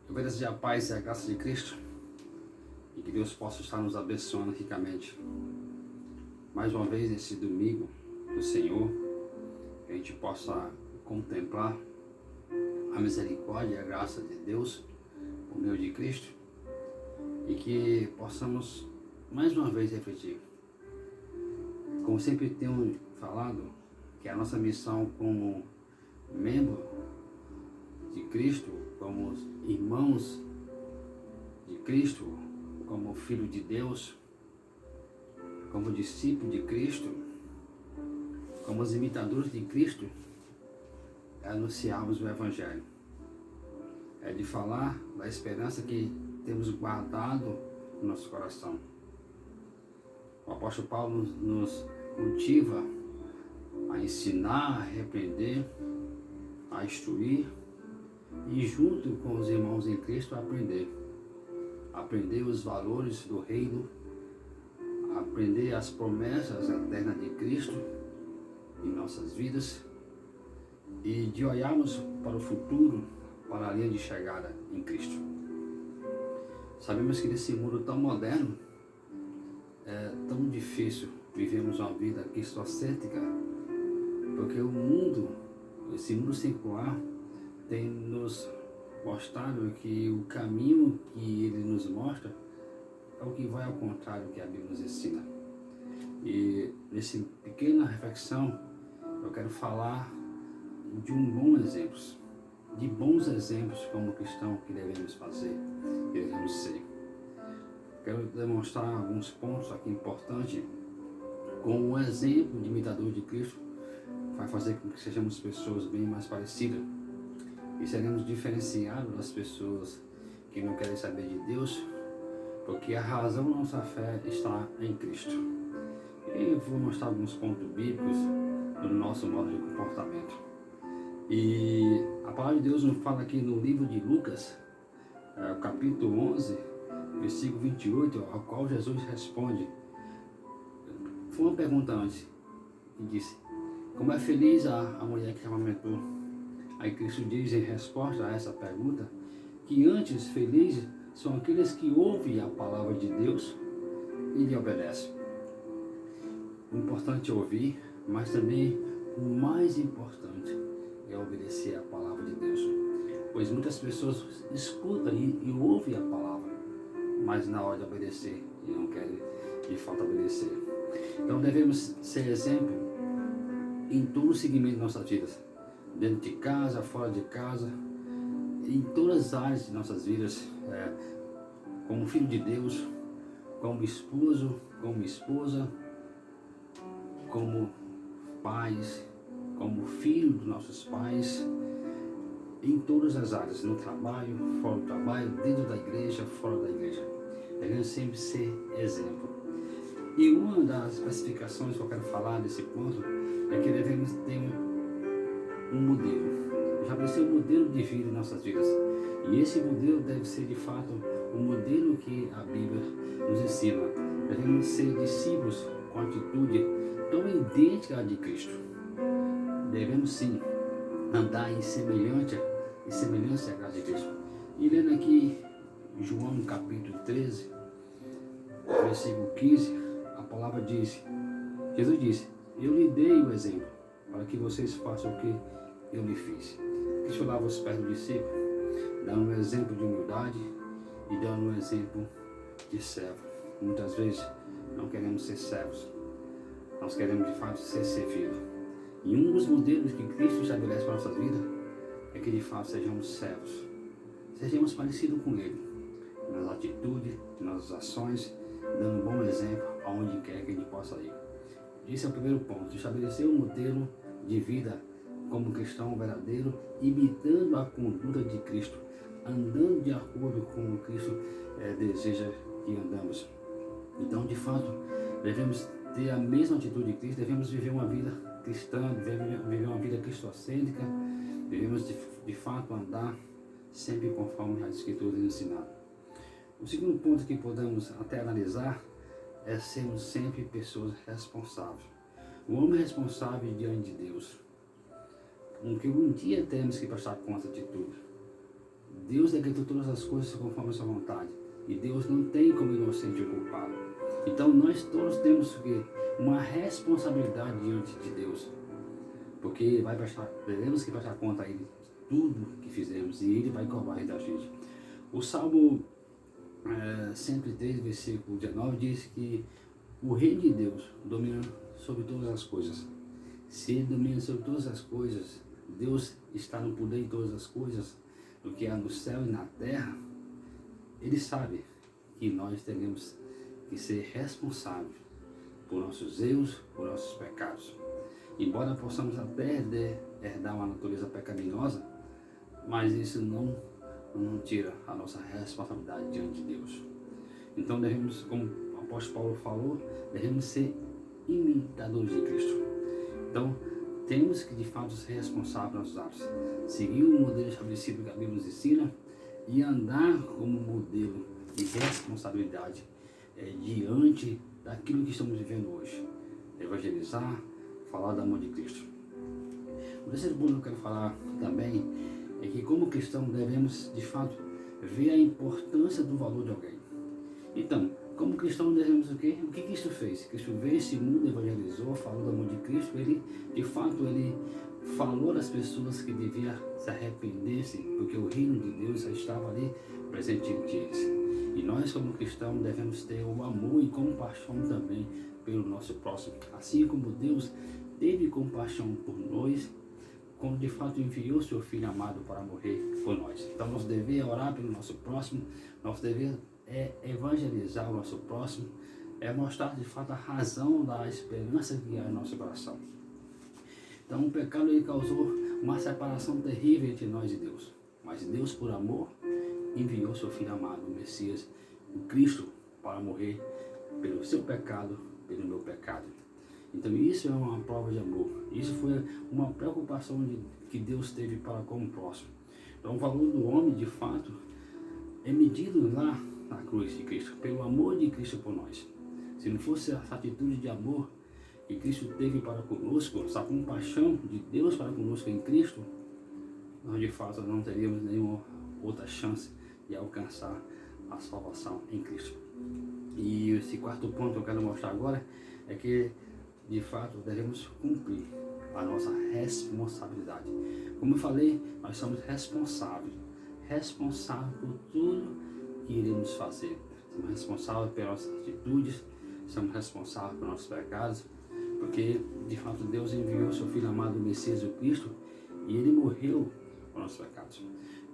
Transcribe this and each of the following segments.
Eu quero desejar a paz e a graça de Cristo e que Deus possa estar nos abençoando ricamente. Mais uma vez nesse domingo do Senhor, que a gente possa contemplar a misericórdia e a graça de Deus por meio de Cristo e que possamos mais uma vez refletir. Como sempre tenho falado, que a nossa missão como membro de Cristo, como irmãos de Cristo, como filho de Deus, como discípulo de Cristo, como os imitadores de Cristo, é anunciarmos o Evangelho. É de falar da esperança que temos guardado no nosso coração. O apóstolo Paulo nos motiva a ensinar, a repreender, a instruir e junto com os irmãos em Cristo aprender os valores do reino, aprender as promessas eternas de Cristo em nossas vidas e de olharmos para o futuro, para a linha de chegada em Cristo. Sabemos que nesse mundo tão moderno, é tão difícil vivermos uma vida cristocêntrica, porque o mundo, esse mundo secular, tem nos mostrado que o caminho que ele nos mostra é o que vai ao contrário do que a Bíblia nos ensina. E nessa pequena reflexão, eu quero falar de de bons exemplos como cristão que devemos fazer, que devemos ser. Quero demonstrar alguns pontos aqui importantes, como o exemplo de imitador de Cristo vai fazer com que sejamos pessoas bem mais parecidas e seremos diferenciados das pessoas que não querem saber de Deus, porque a razão da nossa fé está em Cristo. E eu vou mostrar alguns pontos bíblicos do nosso modo de comportamento. E a palavra de Deus nos fala aqui no livro de Lucas, capítulo 11, versículo 28, ao qual Jesus responde. Foi uma pergunta antes, e disse: como é feliz a mulher que amamentou? Aí Cristo diz em resposta a essa pergunta, que antes felizes são aqueles que ouvem a palavra de Deus e lhe obedecem. O importante é ouvir, mas também o mais importante é obedecer a palavra de Deus. Pois muitas pessoas escutam e ouvem a palavra, mas na hora de obedecer, e não querem de fato obedecer. Então devemos ser exemplo em todo o segmento de nossas vidas, dentro de casa, fora de casa, em todas as áreas de nossas vidas, como filho de Deus, como esposo, como esposa, como pais, como filho dos nossos pais, em todas as áreas, no trabalho, fora do trabalho, dentro da igreja, fora da igreja. Devemos sempre ser exemplo. E uma das especificações que eu quero falar desse ponto é que devemos ter um modelo. Já vai ser um modelo de vida em nossas vidas. E esse modelo deve ser de fato o modelo que a Bíblia nos ensina. Devemos ser discípulos com atitude tão idêntica à de Cristo. Devemos sim andar em semelhança à graça de Cristo. E lendo aqui João capítulo 13, versículo 15, a palavra diz, Jesus disse: eu lhe dei o exemplo para que vocês façam o que eu lhe fiz. Cristo lava os pés do discípulo, dando um exemplo de humildade e dando um exemplo de servo. Muitas vezes não queremos ser servos, nós queremos de fato ser servidos. E um dos modelos que Cristo estabelece para a nossa vida é que de fato sejamos servos, sejamos parecidos com Ele, nas atitudes, nas ações, dando um bom exemplo aonde quer que a gente possa ir. Esse é o primeiro ponto, estabelecer um modelo de vida como cristão verdadeiro, imitando a conduta de Cristo, andando de acordo com o que Cristo deseja que andamos. Então, de fato, devemos ter a mesma atitude de Cristo, devemos viver uma vida cristã, devemos viver uma vida cristocêntrica, devemos de fato andar sempre conforme as Escrituras nos ensinaram. O segundo ponto que podemos até analisar é sermos sempre pessoas responsáveis. O homem responsável diante de Deus, com que um dia temos que prestar conta de tudo. Deus decretou todas as coisas conforme a sua vontade. E Deus não tem como inocente o culpado. Então nós todos temos uma responsabilidade diante de Deus. Porque teremos que prestar conta a Ele de tudo que fizemos. E Ele vai cobrar da gente. O Salmo 103, versículo 19 diz que o reino de Deus domina sobre todas as coisas. Se Ele domina sobre todas as coisas, Deus está no poder de todas as coisas, do que há no céu e na terra, Ele sabe que nós teremos que ser responsáveis por nossos erros, por nossos pecados. Embora possamos até herdar uma natureza pecaminosa, mas isso não tira a nossa responsabilidade diante de Deus. Então devemos, como o apóstolo Paulo falou, devemos ser imitadores de Cristo. Então temos que de fato ser responsáveis pelos nossos atos, seguir o modelo estabelecido que a Bíblia nos ensina e andar como modelo de responsabilidade diante daquilo que estamos vivendo hoje. Evangelizar, falar do amor de Cristo. O terceiro ponto que eu quero falar também é que como cristão devemos de fato ver a importância do valor de alguém. Então, como cristão devemos o quê? O que Cristo fez? Cristo veio esse mundo, evangelizou, falou do amor de Cristo. Ele, de fato, ele falou às pessoas que deviam se arrepender-se, porque o reino de Deus já estava ali presente entre eles. E nós, como cristãos, devemos ter o amor e compaixão também pelo nosso próximo. Assim como Deus teve compaixão por nós, quando de fato enviou seu Filho amado para morrer por nós. Então, nosso dever é orar pelo nosso próximo, nosso dever é evangelizar o nosso próximo, é mostrar de fato a razão da esperança que há em nosso coração. Então, o pecado ele causou uma separação terrível entre nós e Deus. Mas Deus, por amor, enviou seu Filho amado, o Messias, o Cristo, para morrer pelo seu pecado, pelo meu pecado. Então isso é uma prova de amor. Isso foi uma preocupação que Deus teve para com o próximo. Então o valor do homem, de fato, é medido lá na cruz de Cristo, pelo amor de Cristo por nós. Se não fosse essa atitude de amor que Cristo teve para conosco, essa compaixão de Deus para conosco em Cristo, nós de fato não teríamos nenhuma outra chance de alcançar a salvação em Cristo. E esse quarto ponto que eu quero mostrar agora é que de fato devemos cumprir a nossa responsabilidade. Como eu falei, nós somos responsáveis por tudo que iremos fazer. Somos responsáveis pelas nossas atitudes, somos responsáveis pelos nossos pecados, porque de fato Deus enviou seu Filho amado, o Messias, o Cristo, e Ele morreu por nossos pecados.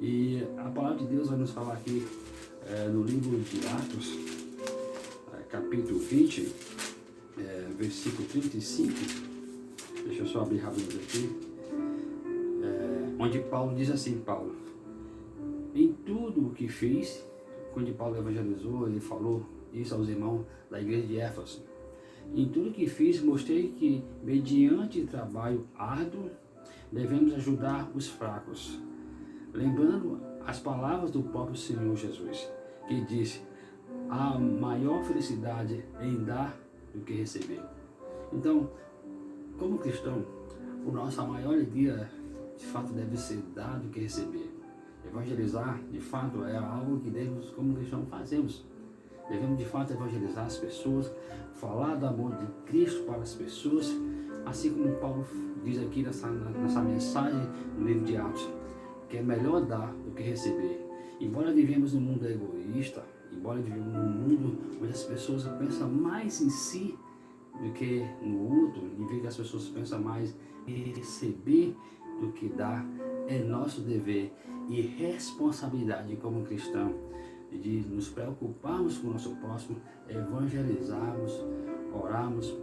E a palavra de Deus vai nos falar aqui no livro de Atos, capítulo 20, versículo 35, deixa eu só abrir rápido aqui, onde Paulo diz assim, Paulo, em tudo o que fiz, quando Paulo evangelizou, ele falou isso aos irmãos da igreja de Éfeso, em tudo que fiz, mostrei que, mediante trabalho árduo, devemos ajudar os fracos, lembrando as palavras do próprio Senhor Jesus, que disse, a maior felicidade é em dar do que receber. Então, como cristão, a nossa maior alegria, de fato, deve ser dar do que receber. Evangelizar, de fato, é algo que devemos, como cristãos, fazemos. Devemos, de fato, evangelizar as pessoas, falar do amor de Cristo para as pessoas, assim como Paulo diz aqui nessa mensagem no livro de Atos, que é melhor dar do que receber. Embora vivemos num mundo egoísta, embora vivemos num mundo onde as pessoas pensam mais em si do que no outro, em vez que as pessoas pensam mais em receber do que dar, é nosso dever e responsabilidade como cristão de nos preocuparmos com o nosso próximo, evangelizarmos, orarmos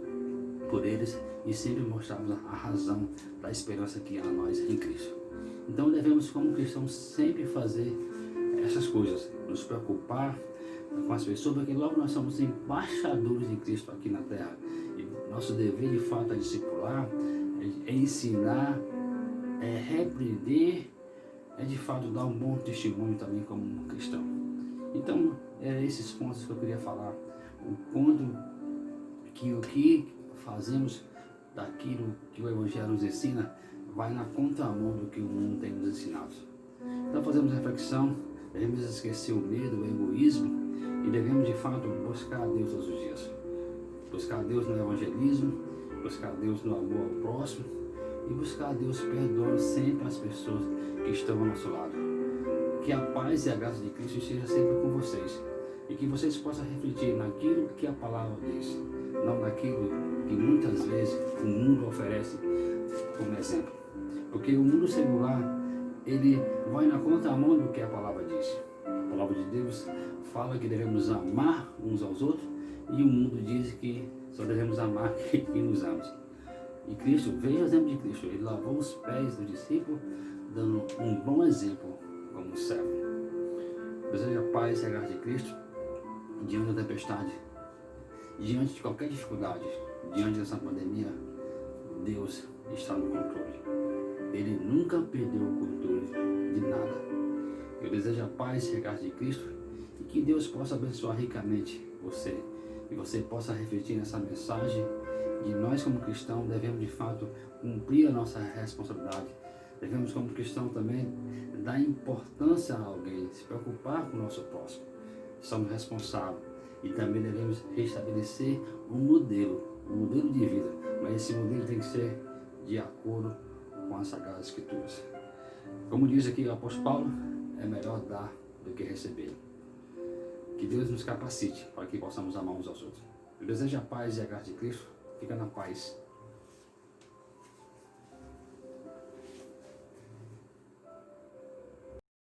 por eles e sempre mostrarmos a razão da esperança que há em nós em Cristo. Então devemos, como cristãos, sempre fazer essas coisas, nos preocupar com as pessoas, porque logo nós somos embaixadores de Cristo aqui na terra. E nosso dever, de fato, é discipular, é ensinar, é repreender, é de fato dar um bom testemunho também como cristão. Então, esses pontos que eu queria falar, o quanto que o que fazemos daquilo que o Evangelho nos ensina vai na contramão do que o mundo tem nos ensinado. Então fazemos reflexão, devemos esquecer o medo, o egoísmo e devemos de fato buscar a Deus todos os dias. Buscar a Deus no evangelismo, buscar a Deus no amor ao próximo e buscar a Deus perdoando sempre as pessoas que estão ao nosso lado. Que a paz e a graça de Cristo esteja sempre com vocês e que vocês possam refletir naquilo que a palavra diz, não naquilo que muitas vezes o mundo oferece como exemplo. Porque o mundo secular, ele vai na contramão do que a palavra diz. A palavra de Deus fala que devemos amar uns aos outros e o mundo diz que só devemos amar quem nos ama. E Cristo, veja o exemplo de Cristo, ele lavou os pés do discípulo, dando um bom exemplo como servo. Desejo a paz e a graça de Cristo diante da tempestade, diante de qualquer dificuldade, diante dessa pandemia. Deus está no controle. Ele nunca perdeu o controle de nada. Eu desejo a paz e a graça de Cristo e que Deus possa abençoar ricamente você e você possa refletir nessa mensagem de nós como cristãos devemos de fato cumprir a nossa responsabilidade. Devemos como cristãos também dar importância a alguém, se preocupar com o nosso próximo. Somos responsáveis e também devemos restabelecer um modelo de vida, mas esse modelo tem que ser de acordo com as Sagradas Escrituras. Como diz aqui o apóstolo Paulo, é melhor dar do que receber. Que Deus nos capacite para que possamos amar uns aos outros. Eu desejo a paz e a graça de Cristo. Fica na paz.